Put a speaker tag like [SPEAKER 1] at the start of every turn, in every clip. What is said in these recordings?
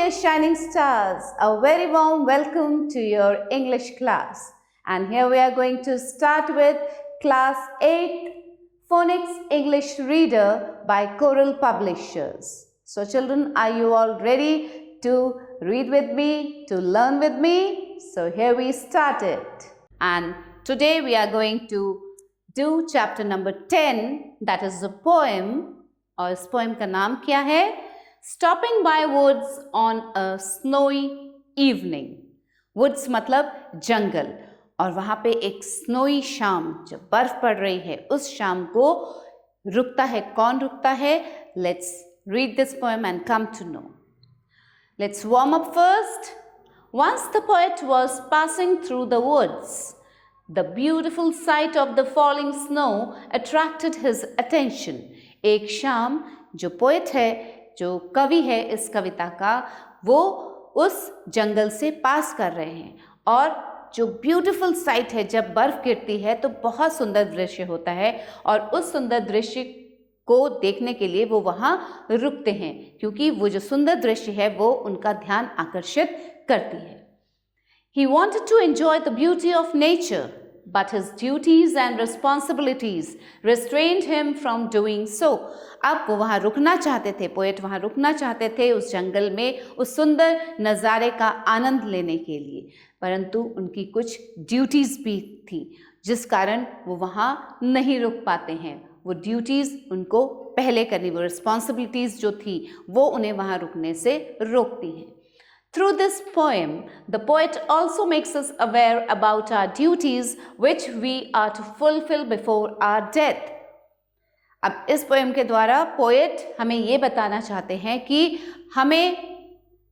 [SPEAKER 1] my shining stars, a very warm welcome to your English class. And here we are going to start with Class 8 Phonics English Reader by Coral Publishers. So children, are you all ready to read with me, to learn with me? So here we start it. And today we are going to do chapter number 10, that is a poem. और इस poem का नाम क्या है? Stopping by woods on a snowy evening. Woods मतलब जंगल, और वहाँ पे एक स्नोई शाम, जब बर्फ पड़ रही है, उस शाम को रुकता है. कौन रुकता है? Let's read this poem and come to know. Let's warm up first. Once the poet was passing through the woods. The beautiful sight of the falling snow attracted his attention. एक शाम जो पोएट है, जो कवि है इस कविता का, वो उस जंगल से पास कर रहे हैं, और जो ब्यूटीफुल साइट है, जब बर्फ गिरती है तो बहुत सुंदर दृश्य होता है, और उस सुंदर दृश्य को देखने के लिए वो वहाँ रुकते हैं, क्योंकि वो जो सुंदर दृश्य है वो उनका ध्यान आकर्षित करती है. He wanted to enjoy the beauty of nature, but his duties and responsibilities restrained him from doing so. अब वो वहाँ रुकना चाहते थे, पोएट वहाँ रुकना चाहते थे उस जंगल में, उस सुंदर नज़ारे का आनंद लेने के लिए, परंतु उनकी कुछ ड्यूटीज़ भी थी, जिस कारण वो वहाँ नहीं रुक पाते हैं. वो ड्यूटीज़ उनको पहले करनी, वो रिस्पॉन्सिबिलिटीज़ जो थी वो उन्हें वहाँ रुकने से रोकती हैं. Through this poem, the poet also makes us aware about our duties which we are to fulfill before our death. अब इस पोएम के द्वारा पोएट हमें ये बताना चाहते हैं कि हमें,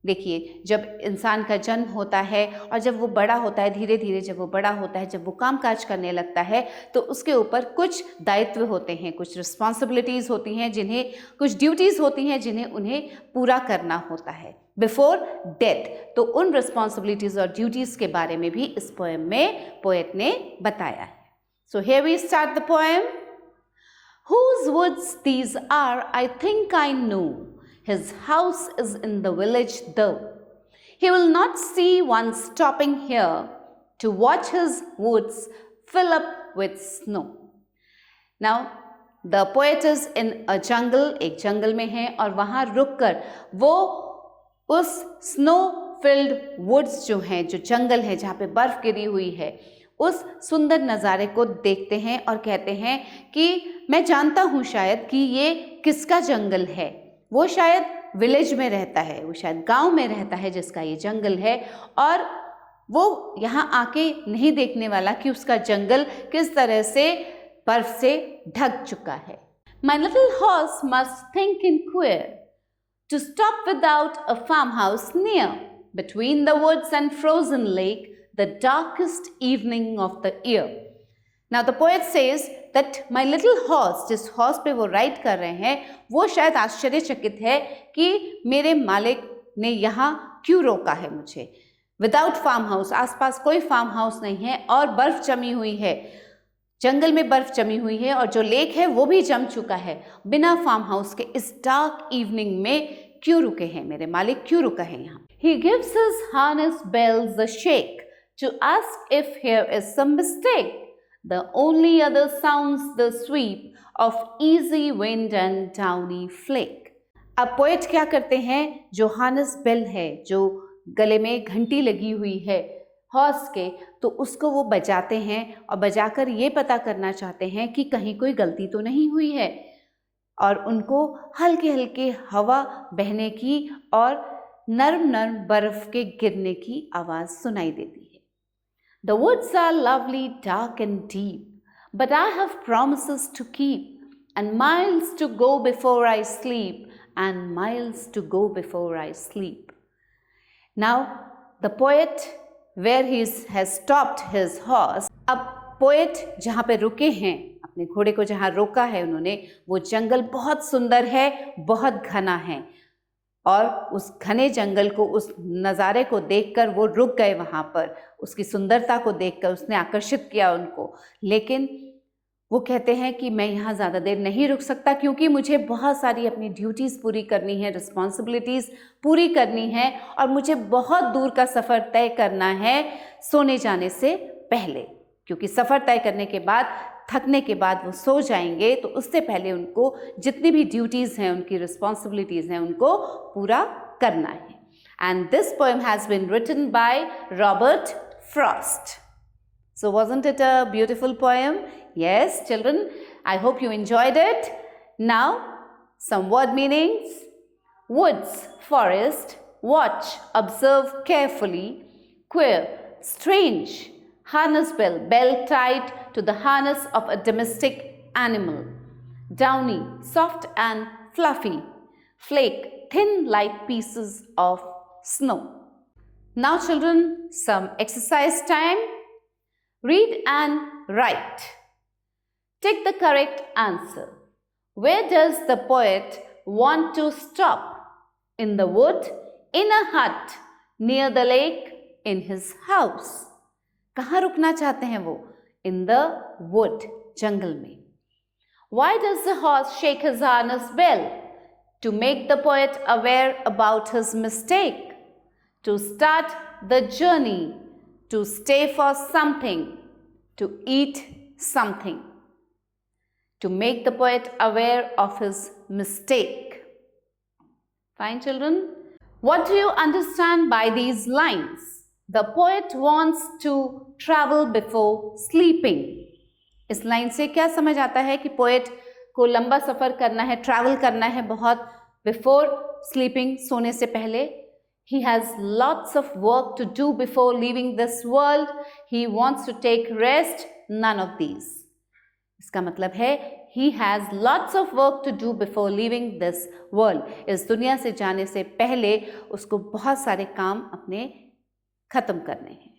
[SPEAKER 1] देखिए, जब इंसान का जन्म होता है और जब वो बड़ा होता है, धीरे धीरे जब वो बड़ा होता है, जब वो काम काज करने लगता है, तो उसके ऊपर कुछ दायित्व होते हैं, कुछ रिस्पॉन्सिबिलिटीज़ होती हैं, जिन्हें कुछ ड्यूटीज़ होती हैं जिन्हें उन्हें पूरा करना होता है बिफोर डेथ. तो उन रिस्पॉन्सिबिलिटीज़ और ड्यूटीज़ के बारे में भी इस पोएम में पोएट ने बताया है. So here we start the poem. Whose woods these are, I think I know. His house is in the village though. He will not see one stopping here to watch his woods fill up with snow. Now, the poet is in a jungle, एक जंगल में है, और वहाँ रुककर वो उस snow field woods जो हैं, जो जंगल है जहाँ पे बर्फ़ गिरी हुई है, उस सुंदर नज़ारे को देखते हैं और कहते हैं कि मैं जानता हूँ शायद कि ये किसका जंगल है. वो शायद विलेज में रहता है, वो शायद गांव में रहता है जिसका ये जंगल है, और वो यहाँ आके नहीं देखने वाला कि उसका जंगल किस तरह से बर्फ से ढक चुका है. My little horse must think and queer to stop without a farmhouse near, between the woods and frozen lake, the darkest evening of the year. Now the poet says that my little horse, जिस horse पे वो ride कर रहे हैं, वो शायद आश्चर्यचकित है कि मेरे मालिक ने यहाँ क्यों रोका है मुझे. विदाउट फार्म हाउस, आसपास कोई फार्म हाउस नहीं है, और बर्फ़ जमी हुई है, जंगल में बर्फ़ जमी हुई है, और जो लेक है वो भी जम चुका है. बिना फार्म हाउस के इस डार्क इवनिंग में क्यों रुके हैं मेरे मालिक, क्यों रुका है यहाँ. He gives his harness bells a shake to ask if here is some mistake. The only other sounds the sweep of easy wind and downy flake. अब पोएट क्या करते हैं, जो हार्नेस बेल है, जो गले में घंटी लगी हुई है हॉर्स के, तो उसको वो बजाते हैं, और बजाकर ये पता करना चाहते हैं कि कहीं कोई गलती तो नहीं हुई है, और उनको हल्के हल्के हवा बहने की और नरम नरम बर्फ़ के गिरने की आवाज़ सुनाई देती है. The woods are lovely, dark and deep, but I have promises to keep, and miles to go before I sleep, and miles to go before I sleep. Now, the poet, where he has stopped his horse, अब poet जहाँ पे रुके हैं, अपने घोड़े को जहाँ रोका है उन्होंने, वो जंगल बहुत सुंदर है, बहुत घना है, और उस घने जंगल को, उस नज़ारे को देखकर वो रुक गए वहाँ पर. उसकी सुंदरता को देखकर उसने आकर्षित किया उनको, लेकिन वो कहते हैं कि मैं यहाँ ज़्यादा देर नहीं रुक सकता क्योंकि मुझे बहुत सारी अपनी ड्यूटीज़ पूरी करनी है, रिस्पॉन्सिबिलिटीज़ पूरी करनी है और मुझे बहुत दूर का सफ़र तय करना है सोने जाने से पहले, क्योंकि सफ़र तय करने के बाद थकने के बाद वो सो जाएंगे, तो उससे पहले उनको जितनी भी ड्यूटीज़ हैं, उनकी रिस्पॉन्सिबिलिटीज़ हैं, उनको पूरा करना है. And this poem has been written by Robert Frost. So wasn't it a beautiful poem? Yes, children, I hope you enjoyed it. Now, some word meanings. Woods, forest, watch, observe carefully, queer, strange, harness bell, bell tied to the harness of a domestic animal, downy, soft and fluffy, flake, thin like pieces of snow. Now children, some exercise time. Read and write. Take the correct answer. Where does the poet want to stop? In the wood, in a hut, near the lake, in his house. कहाँ रुकना चाहते हैं वो? In the wood, जंगल में. Why does the horse shake his harness bell? To make the poet aware about his mistake. To start the journey. To stay for something. To eat something. To make the poet aware of his mistake. Fine, children? What do you understand by these lines? The poet wants to travel before sleeping. इस line से क्या समझ आता है कि poet को लंबा सफ़र करना है, ट्रैवल करना है बहुत बिफोर स्लीपिंग, सोने से पहले. He has lots of work to do before leaving this world. He wants to take rest. None of these. इसका मतलब है he has lots of work to do before leaving this world. इस दुनिया से जाने से पहले उसको बहुत सारे काम अपने खत्म करने हैं.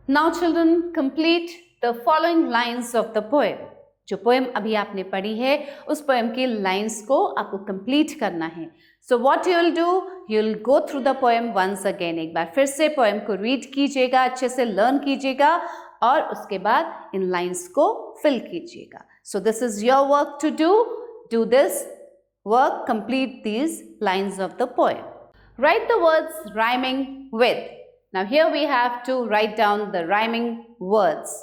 [SPEAKER 1] Now children, complete the following lines of the poem. जो पोएम अभी आपने पढ़ी है उस पोएम की लाइंस को आपको कंप्लीट करना है. So what you will do? You will go through the poem once again. एक बार फिर से पोएम को रीड कीजिएगा, अच्छे से लर्न कीजिएगा और उसके बाद इन लाइंस को फिल कीजिएगा. So this is your work to do. Do this work, complete these lines of the poem. Write the words rhyming with. Now here we have to write down the rhyming words.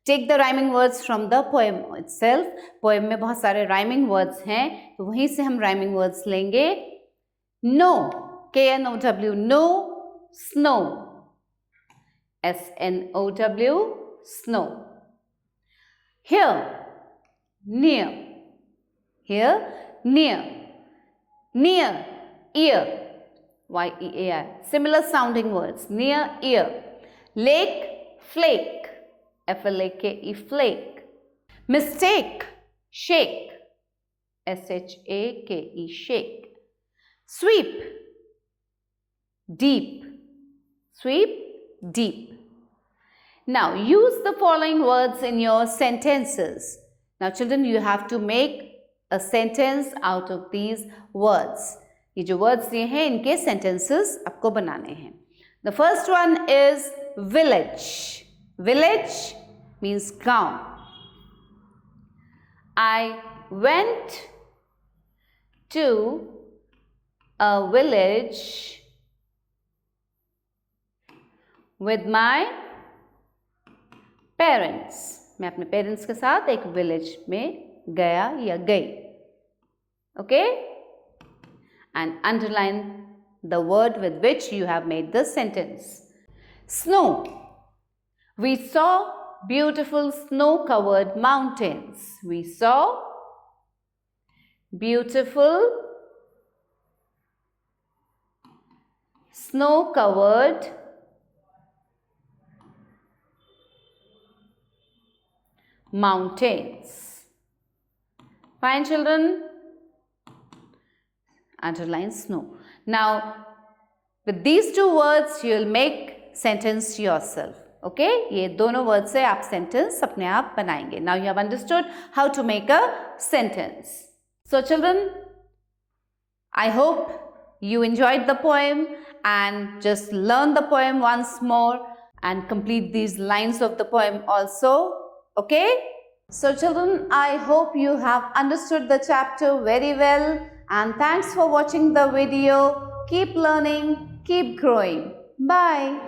[SPEAKER 1] Take the rhyming words from the poem itself. Poem में बहुत सारे rhyming words हैं, तो वहीं से हम rhyming words लेंगे. No, K-N-O-W, no, snow, S-N-O-W, snow. Here, near, here, near, near, ear, Y-E-A-R, similar sounding words, near ear. Lake, flake, F-L-A-K-E, flake. Mistake, shake, S-H-A-K-E, shake. Sweep, deep, sweep, deep. Now use the following words in your sentences. Now children, you have to make a sentence out of these words. ये जो words दिए हैं इनके sentences आपको बनाने हैं. The first one is village. Village means गांव. I went to a village with my parents. मैं अपने पेरेंट्स के साथ एक विलेज में गया या गई. Okay? And underline the word with which you have made this sentence. Snow. We saw beautiful snow-covered mountains. We saw beautiful snow-covered mountains. Fine, children? Underline snow. Now, with these two words, you will make sentence yourself. Okay? ये दोनों words से आप sentence अपने आप बनाएंगे. Now you have understood how to make a sentence. So, children, I hope you enjoyed the poem and just learn the poem once more and complete these lines of the poem also. Okay? So children, I hope you have understood the chapter very well, and thanks for watching the video. Keep learning, keep growing. Bye.